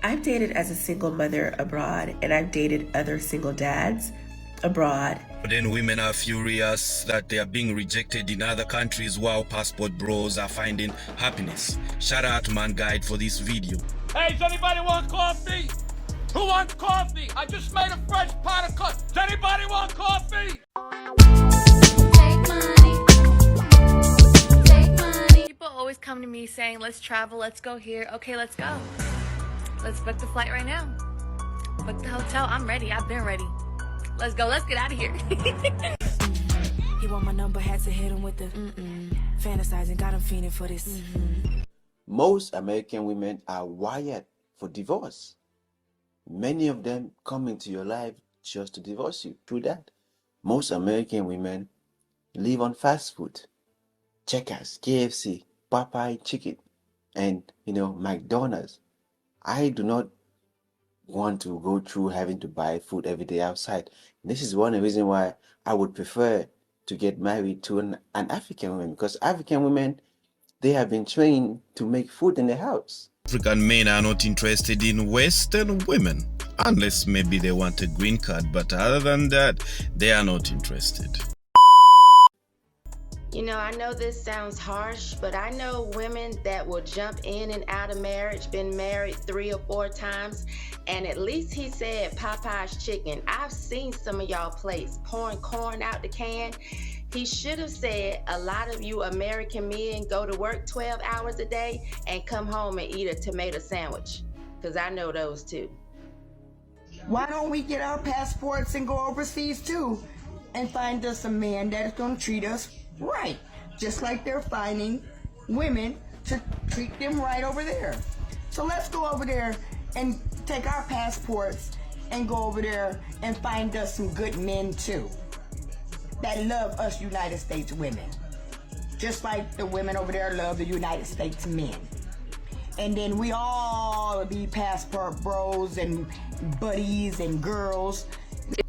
I've dated as a single mother abroad, and I've dated other single dads abroad. But then women are furious that they are being rejected in other countries while passport bros are finding happiness. Shout out to Man Guide for this video. Hey, does anybody want coffee? Who wants coffee? I just made a fresh pot of coffee. Does anybody want coffee? Take money. People always come to me saying, let's travel, let's go here. Okay, let's go. Let's book the flight right now. Book the hotel. I'm ready. I've been ready. Let's go. Let's get out of here. He want my number, had to hit him with the fantasizing, got him fiending for this. Most American women are wired for divorce. Many of them come into your life just to divorce you. True that. Most American women live on fast food. Checkers, KFC, Popeye chicken, and McDonald's. I do not want to go through having to buy food every day outside. This is one of the reasons why I would prefer to get married to an African woman, because African women, they have been trained to make food in the house. African men are not interested in Western women, unless maybe they want a green card, but other than that, they are not interested. You know, I know this sounds harsh, but I know women that will jump in and out of marriage, been married 3 or 4 times, and at least he said Popeye's chicken. I've seen some of y'all plates pouring corn out the can. He should have said, a lot of you American men go to work 12 hours a day and come home and eat a tomato sandwich, because I know those too. Why don't we get our passports and go overseas too and find us a man that is going to treat us right, just like they're finding women to treat them right over there. So let's go over there and take our passports and go over there and find us some good men too that love us United States women, just like the women over there love the United States men. And then we all be passport bros and buddies and girls.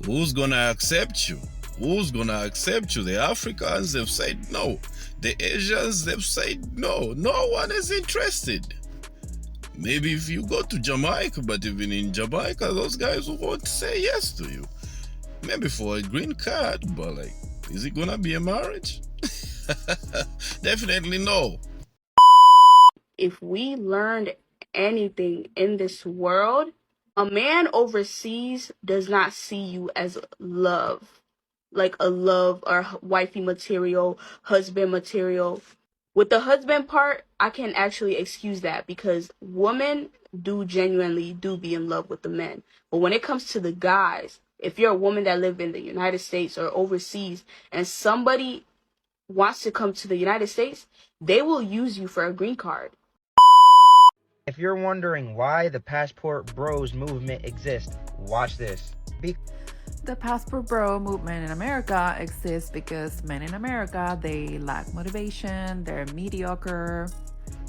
Who's gonna accept you? Who's gonna accept you? The Africans, they've said no. The Asians, they've said no. No one is interested. Maybe if you go to Jamaica, but even in Jamaica, those guys won't say yes to you. Maybe for a green card, but like, is it gonna be a marriage? Definitely no. If we learned anything in this world, a man overseas does not see you as love, like a love or wifey material, husband material. With the husband part, I can actually excuse that because women do genuinely be in love with the men. But when it comes to the guys, if you're a woman that live in the United States or overseas and somebody wants to come to the United States, they will use you for a green card. If you're wondering why the Passport Bros movement exists, watch this. The Passport Bro movement in America exists because men in America, they lack motivation, they're mediocre,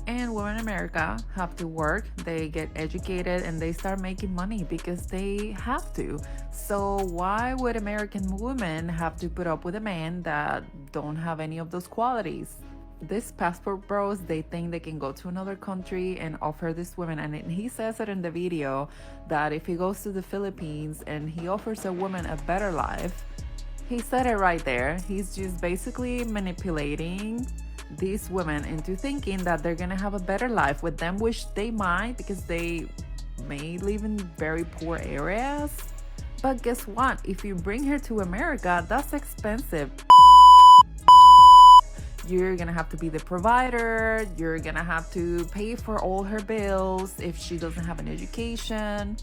and women in America have to work, they get educated, and they start making money because they have to. So why would American women have to put up with a man that don't have any of those qualities? These passport bros, they think they can go to another country and offer this woman, and he says it in the video that if he goes to the Philippines and he offers a woman a better life, he said it right there, he's just basically manipulating these women into thinking that they're gonna have a better life with them, which they might because they may live in very poor areas. But guess what? If you bring her to America, that's expensive. You're gonna have to be the provider, you're gonna have to pay for all her bills. If she doesn't have an education,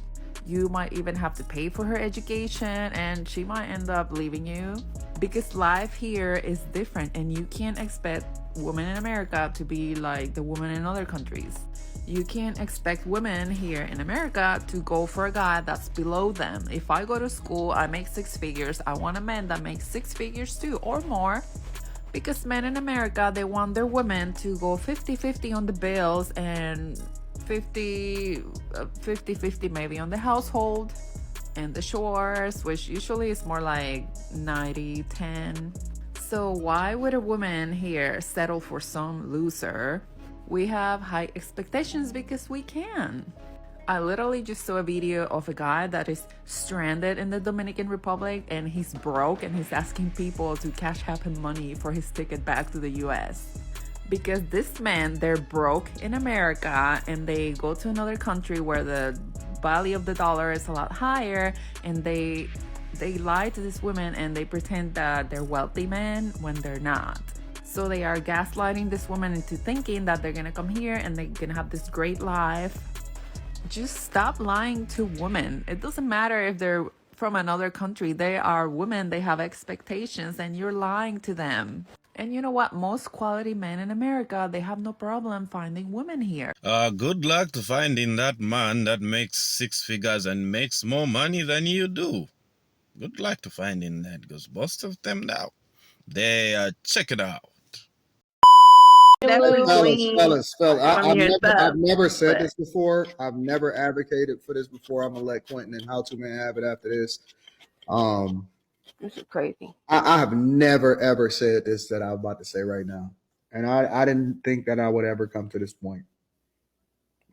you might even have to pay for her education, and she might end up leaving you because life here is different, and you can't expect women in America to be like the women in other countries. You can't expect women here in America to go for a guy that's below them. If I go to school, I make 6 figures, I want a man that makes 6 figures too or more. Because men in America, they want their women to go 50-50 on the bills and 50-50 maybe on the household and the chores, which usually is more like 90-10. So why would a woman here settle for some loser? We have high expectations because we can. I literally just saw a video of a guy that is stranded in the Dominican Republic and he's broke and he's asking people to cash app him money for his ticket back to the US. Because this man, they're broke in America and they go to another country where the value of the dollar is a lot higher, and they lie to these women and they pretend that they're wealthy men when they're not. So they are gaslighting this woman into thinking that they're gonna come here and they're gonna have this great life. Just stop lying to women. It doesn't matter if they're from another country. They are women, they have expectations, and you're lying to them. And you know what? Most quality men in America, they have no problem finding women here. Good luck to finding that man that makes 6 figures and makes more money than you do. Good luck to finding that, because most of them now, they are checking out. Fellas, I've never said this before. I've never advocated for this before. I'm gonna let Quentin and How To Man have it after this. This is crazy. I have never ever said this that I'm about to say right now, and I didn't think that I would ever come to this point.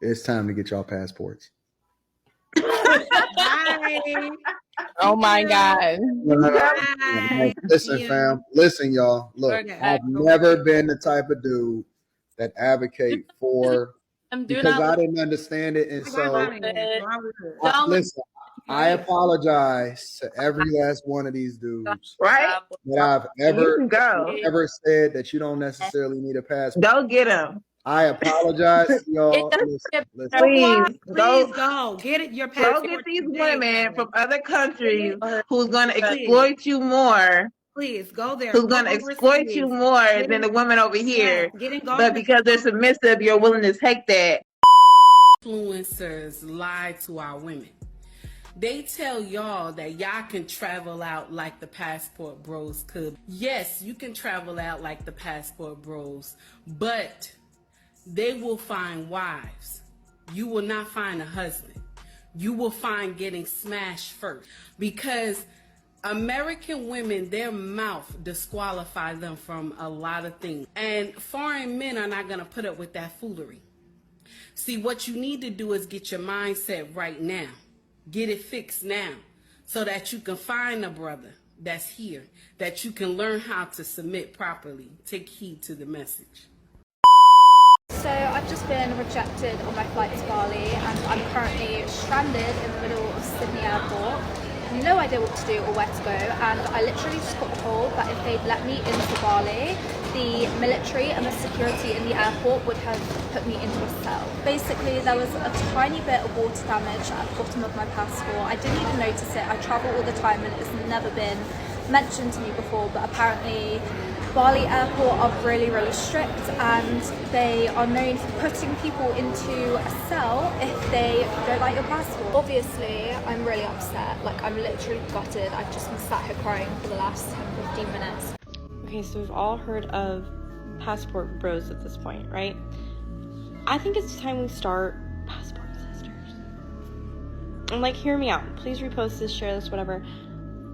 It's time to get y'all passports. Oh my God. No. Listen, fam. Listen, y'all. Look, I've never been the type of dude that advocate for because I didn't understand it, and so listen. I apologize to every last one of these dudes. Right? That I've ever said that you don't necessarily need a passport. Go get them. I apologize to y'all. Listen. Please go get it. Your passport. Go get these women from other countries who's going to exploit you more. Please go there. Who's going to exploit you more than the women over here? But because they're submissive, you're willing to take that. Influencers lie to our women. They tell y'all that y'all can travel out like the Passport Bros could. Yes, you can travel out like the Passport Bros, but they will find wives. You will not find a husband. You will find getting smashed first, because American women, their mouth disqualifies them from a lot of things. And foreign men are not going to put up with that foolery. See, what you need to do is get your mindset right now. Get it fixed now, so that you can find a brother that's here, that you can learn how to submit properly. Take heed to the message. So I've just been rejected on my flight to Bali, and I'm currently stranded in the middle of Sydney Airport. No idea what to do or where to go, and I literally just got told that if they'd let me into Bali, the military and the security in the airport would have put me into a cell. Basically, there was a tiny bit of water damage at the bottom of my passport. I didn't even notice it. I travel all the time and it's never been mentioned to me before, but apparently Bali airport are really, really strict, and they are known for putting people into a cell if they don't like your passport. Obviously, I'm really upset. Like, I'm literally gutted. I've just been sat here crying for the last 10-15 minutes. Okay, so we've all heard of Passport Bros at this point, right? I think it's time we start Passport Sisters. And like, hear me out. Please repost this, share this, whatever.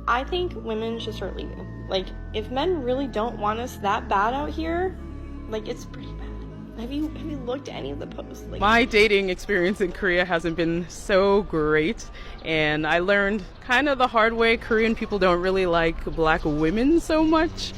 I think women should start leaving. Like, if men really don't want us that bad out here, like, it's pretty bad. Have you looked at any of the posts? Like, my dating experience in Korea hasn't been so great, and I learned kind of the hard way Korean people don't really like black women so much.